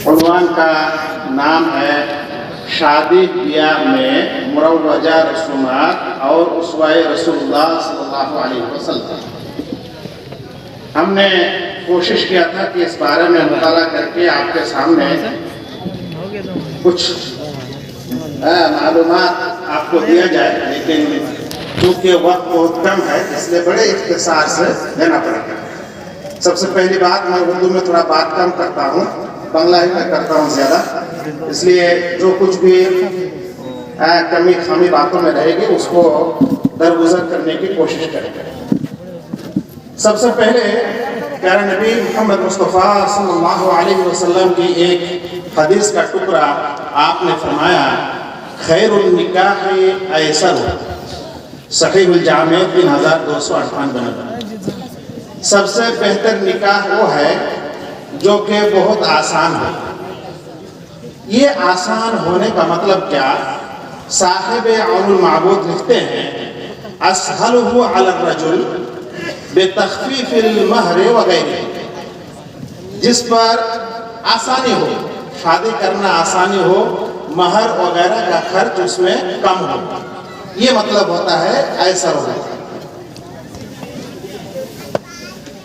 عنوان کا نام ہے شادی بیاہ میں مروجہ رسومات اور اسوہ رسول اللہ صلی اللہ علیہ وسلم۔ ہم نے کوشش کیا تھا کہ اس بارے میں مطالعہ کر کے آپ کے سامنے کچھ معلومات آپ کو دیا جائے، لیکن چونکہ وقت بہت کم ہے اس لیے بڑے اختصار سے دینا پڑے گا۔ سب سے پہلی بات، میں اردو میں تھوڑا بات کم کرتا ہوں، بنگلہ ہی میں کرتا ہوں زیادہ، اس لیے جو کچھ بھی کمی خامی باتوں میں رہے گی اس کو درگزر کرنے کی کوشش کریں گے۔ سب سے پہلے پیارے نبی محمد مصطفیٰ صلی اللہ علیہ وسلم کی ایک حدیث کا ٹکڑا آپ نے فرمایا، خیر النکاح ایسر، صحیح الجامع 3298 نمبر۔ سب سے بہتر نکاح وہ ہے جو کہ بہت آسان ہو۔ یہ آسان ہونے کا مطلب کیا؟ صاحب عون المعبود لکھتے ہیں، اسہلہ علی الرجل بتخفیف المہر وغیرہ، جس پر آسانی ہو، شادی کرنا آسانی ہو، مہر وغیرہ کا خرچ اس میں کم ہو، یہ مطلب ہوتا ہے ایسر ہو۔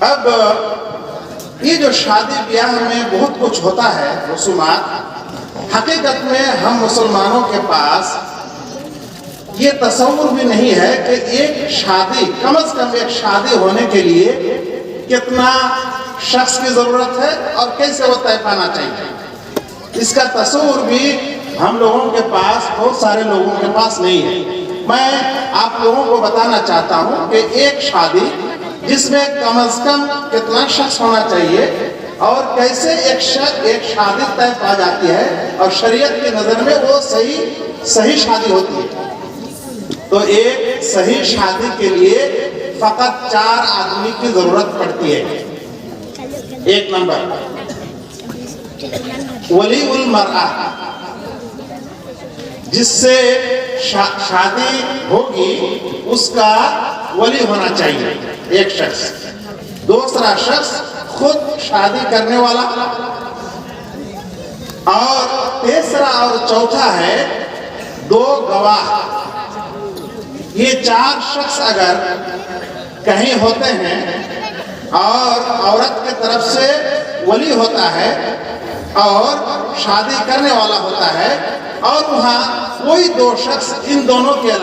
اب یہ جو شادی بیاہ میں بہت کچھ ہوتا ہے رسومات، حقیقت میں ہم مسلمانوں کے پاس یہ تصور بھی نہیں ہے کہ ایک شادی، کم از کم ایک شادی ہونے کے لیے کتنا شخص کی ضرورت ہے اور کیسے وہ طے پانا چاہیے، اس کا تصور بھی ہم لوگوں کے پاس، بہت سارے لوگوں کے پاس نہیں ہے۔ میں آپ لوگوں کو بتانا چاہتا ہوں کہ ایک شادی جس میں کم از کم کتنا شخص ہونا چاہیے اور کیسے ایک شادی طے پا جاتی ہے اور شریعت کی نظر میں وہ صحیح شادی ہوتی ہے۔ تو ایک صحیح شادی کے لیے فقط 4 آدمی کی ضرورت پڑتی ہے۔ ایک نمبر، ولی المرأہ، جس سے شادی ہوگی اس کا ولی ہونا چاہیے، ایک شخص۔ دوسرا شخص خود شادی کرنے والا، اور تیسرا اور چوتھا ہے 2 گواہ۔ یہ 4 شخص اگر کہیں ہوتے ہیں اور عورت کی طرف سے ولی ہوتا ہے اور شادی کرنے والا ہوتا ہے، اور وہاں کوئی 2 شخص ان دونوں کے علاوہ